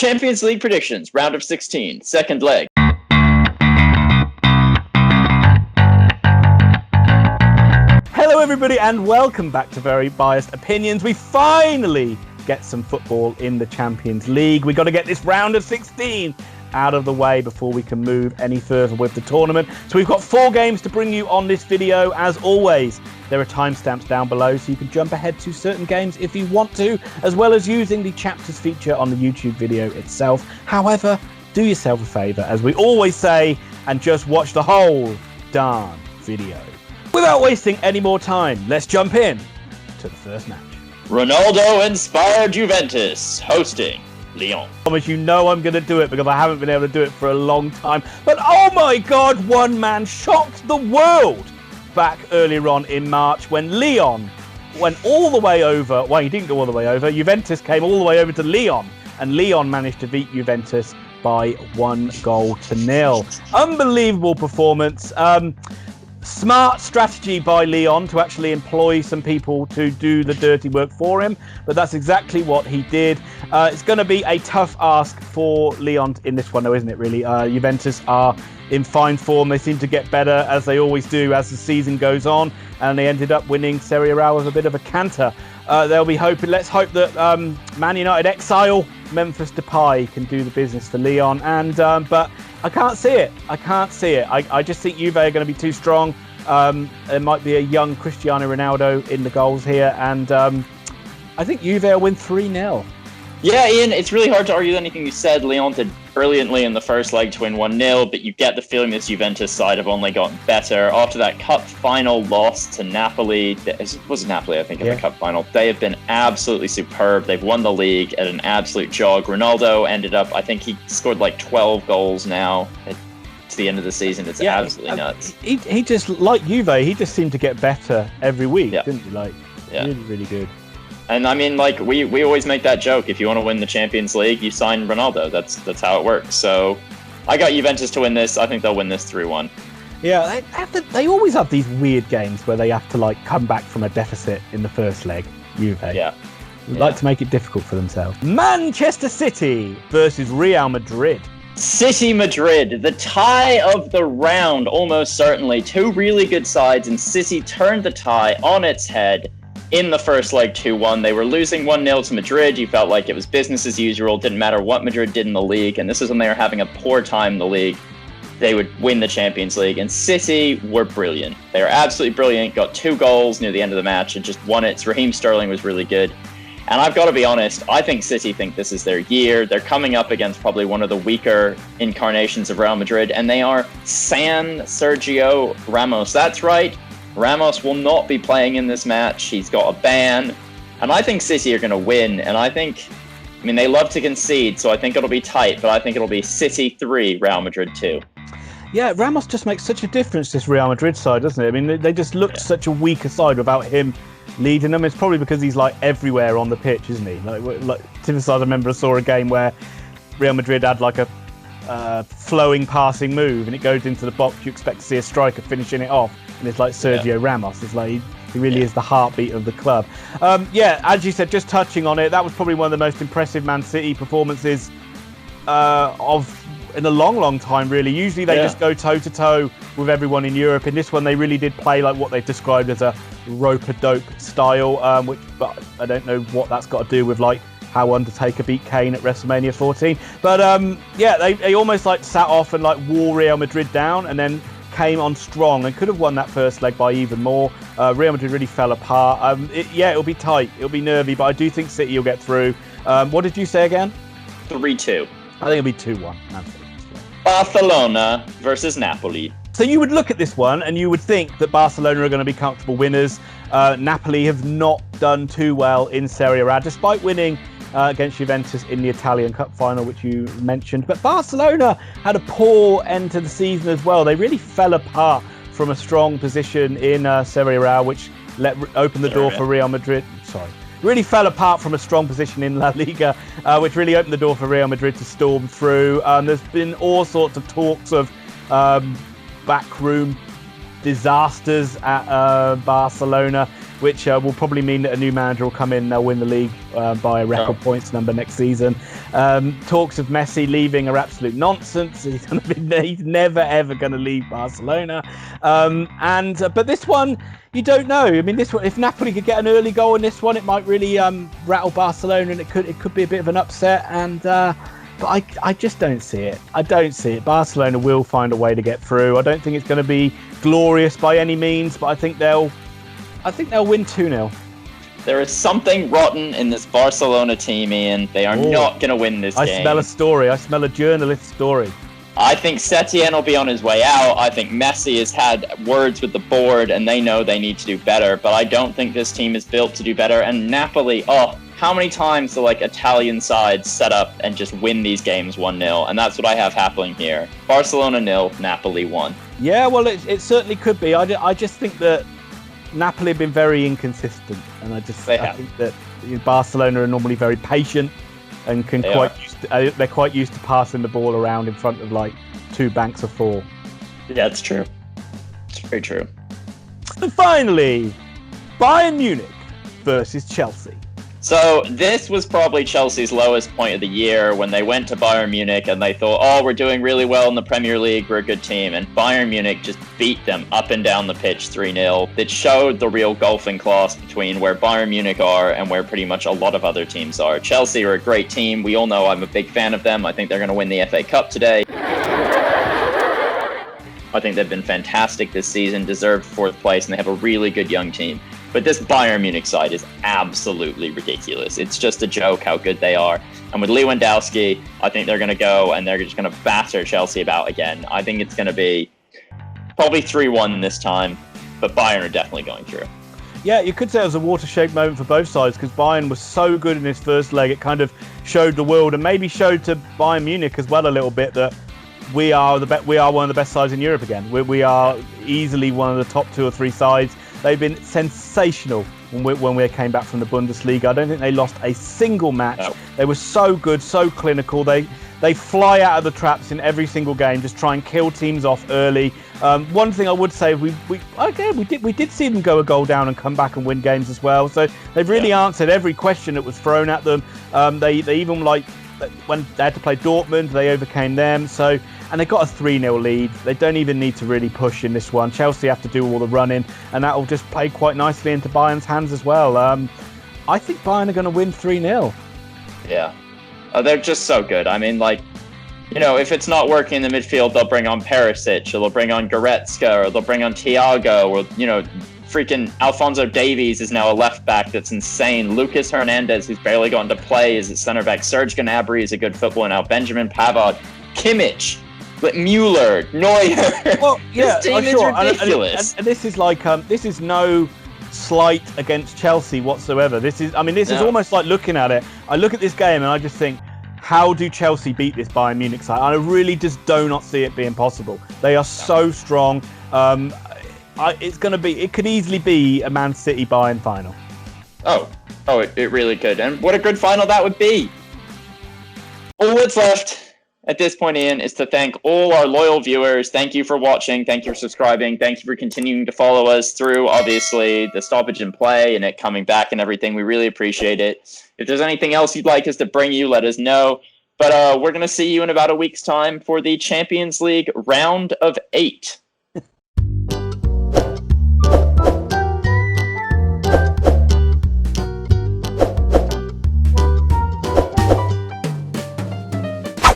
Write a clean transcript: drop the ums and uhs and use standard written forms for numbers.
Champions League predictions, round of 16, second leg. Hello everybody and welcome back to Very Biased Opinions. We finally get some football in the Champions League. We've got to get this round of 16 out of the way before we can move any further with the tournament. So we've got 4 games to bring you on this video. As always, there are timestamps down below so you can jump ahead to certain games if you want to, as well as using the chapters feature on the YouTube video itself. However, do yourself a favour, as we always say, and just watch the whole darn video. Without wasting any more time, let's jump in to the first match. Ronaldo-inspired Juventus hosting Lyon. Thomas, you know I'm going to do it because I haven't been able to do it for a long time. But oh my God, one man shocked the world back earlier on in March when Lyon went all the way over. Well, he didn't go all the way over. Juventus came all the way over to Lyon, and Lyon managed to beat Juventus by 1-0. Unbelievable performance. Smart strategy by Lyon to actually employ some people to do the dirty work for him, but that's exactly what he did. It's going to be a tough ask for Lyon in this one, though, isn't it, really? Juventus are in fine form. They seem to get better, as they always do, as the season goes on, and they ended up winning Serie A with a bit of a canter. They'll be hoping, let's hope that Man United exile Memphis Depay can do the business for Lyon, but I can't see it. I just think Juve are going to be too strong. There might be a young Cristiano Ronaldo in the goals here, and I think Juve will win 3-0. Yeah, Ian, it's really hard to argue anything you said. Lyon did brilliantly in the first leg to win 1-0, but you get the feeling this Juventus side have only gotten better. After that cup final loss to Napoli, it was Napoli, I think, in the cup final, they have been absolutely superb. They've won the league at an absolute jog. Ronaldo ended up, I think he scored like 12 goals now to the end of the season. It's absolutely nuts. He just, like Juve, he just seemed to get better every week, didn't he? Really, really good. And I mean, like, we always make that joke. If you want to win the Champions League, you sign Ronaldo. That's how it works. So I got Juventus to win this. I think they'll win this 3-1. Yeah, they always have these weird games where they have to, like, come back from a deficit in the first leg. Juve. Yeah. Like to make it difficult for themselves. Manchester City versus Real Madrid. City Madrid, the tie of the round, almost certainly. 2 really good sides, and City turned the tie on its head in the first leg 2-1. They were losing 1-0 to Madrid. You felt like it was business as usual. Didn't matter what Madrid did in the league. And this is when they were having a poor time in the league. They would win the Champions League. And City were brilliant. They were absolutely brilliant. Got 2 goals near the end of the match and just won it. Raheem Sterling was really good. And I've got to be honest, I think City think this is their year. They're coming up against probably one of the weaker incarnations of Real Madrid. And they are San Sergio Ramos. That's right. Ramos will not be playing in this match. He's got a ban. And I think City are going to win. And I mean, they love to concede, so I think it'll be tight, but I think it'll be City 3, Real Madrid 2. Yeah, Ramos just makes such a difference, this Real Madrid side, doesn't it? I mean, they just looked such a weaker side without him leading them. It's probably because he's, like, everywhere on the pitch, isn't he? Like to the side, I remember I saw a game where Real Madrid had, like, a flowing passing move, and it goes into the box. You expect to see a striker finishing it off, and it's like Sergio Ramos. It's like he really is the heartbeat of the club. As you said, just touching on it, that was probably one of the most impressive Man City performances in a long time, really. Usually they just go toe-to-toe with everyone in Europe. In this one, they really did play like what they've described as a rope-a-dope style, but I don't know what that's got to do with, like, how Undertaker beat Kane at WrestleMania 14. But they almost like sat off and like wore Real Madrid down and then came on strong and could have won that first leg by even more. Real Madrid really fell apart. It'll be tight. It'll be nervy, but I do think City will get through. What did you say again? 3-2. I think it'll be 2-1. Barcelona versus Napoli. So you would look at this one and you would think that Barcelona are going to be comfortable winners. Napoli have not done too well in Serie A, despite winning against Juventus in the Italian Cup final, which you mentioned. But Barcelona had a poor end to the season as well. They really fell apart from a strong position in Serie A, which opened the door for Real Madrid. Really fell apart from a strong position in La Liga, which really opened the door for Real Madrid to storm through. There's been all sorts of talks of backroom disasters at Barcelona, which will probably mean that a new manager will come in and they'll win the league by a record points number next season. Talks of Messi leaving are absolute nonsense. He's never, ever going to leave Barcelona. But this one, you don't know. I mean, this one, if Napoli could get an early goal in this one, it might really rattle Barcelona, and it could be a bit of an upset. But I just don't see it. I don't see it. Barcelona will find a way to get through. I don't think it's going to be glorious by any means, but I think they'll win 2-0. There is something rotten in this Barcelona team, Ian. They are not going to win this game. I smell a story. I smell a journalist story. I think Setien will be on his way out. I think Messi has had words with the board, and they know they need to do better. But I don't think this team is built to do better. And Napoli, how many times do Italian sides set up and just win these games 1-0? And that's what I have happening here. Barcelona 0, Napoli 1. Yeah, well, it certainly could be. I just think that Napoli have been very inconsistent, and I think that Barcelona are normally very patient and they're quite used to passing the ball around in front of two banks of four. Yeah, it's true. It's very true. And finally, Bayern Munich versus Chelsea. So this was probably Chelsea's lowest point of the year when they went to Bayern Munich and they thought, we're doing really well in the Premier League, we're a good team. And Bayern Munich just beat them up and down the pitch 3-0. It showed the real golfing class between where Bayern Munich are and where pretty much a lot of other teams are. Chelsea are a great team. We all know I'm a big fan of them. I think they're going to win the FA Cup today. I think they've been fantastic this season, deserved fourth place, and they have a really good young team. But this Bayern Munich side is absolutely ridiculous. It's just a joke how good they are. And with Lewandowski, I think they're going to go and they're just going to batter Chelsea about again. I think it's going to be probably 3-1 this time, but Bayern are definitely going through. Yeah, you could say it was a watershed moment for both sides because Bayern was so good in his first leg. It kind of showed the world and maybe showed to Bayern Munich as well a little bit that we are one of the best sides in Europe again. We are easily one of the top 2 or 3 sides. They've been sensational when we came back from the Bundesliga. I don't think they lost a single match. No. They were so good, so clinical. They fly out of the traps in every single game, just try and kill teams off early. One thing I would say, we did see them go a goal down and come back and win games as well. So they've really answered every question that was thrown at them. They even when they had to play Dortmund, they overcame them. And they got a 3-0 lead. They don't even need to really push in this one. Chelsea have to do all the running, and that will just play quite nicely into Bayern's hands as well. I think Bayern are going to win 3-0. Yeah. They're just so good. I mean, if it's not working in the midfield, they'll bring on Perisic, or they'll bring on Goretzka, or they'll bring on Thiago, or, freaking Alphonso Davies is now a left back that's insane. Lucas Hernandez, who's barely gotten to play, is a center back. Serge Gnabry is a good footballer now. Benjamin Pavard, Kimmich, Mueller, Neuer. Well, yeah, this team is ridiculous. And this is this is no slight against Chelsea whatsoever. This is almost like looking at it. I look at this game and I just think, how do Chelsea beat this Bayern Munich side? I really just do not see it being possible. They are so strong. It could easily be a Man City Bayern final. It really could. And what a good final that would be. All that's left at this point, Ian, is to thank all our loyal viewers. Thank you for watching. Thank you for subscribing. Thank you for continuing to follow us through, obviously, the stoppage in play and it coming back and everything. We really appreciate it. If there's anything else you'd like us to bring you, let us know. But we're going to see you in about a week's time for the Champions League round of 8.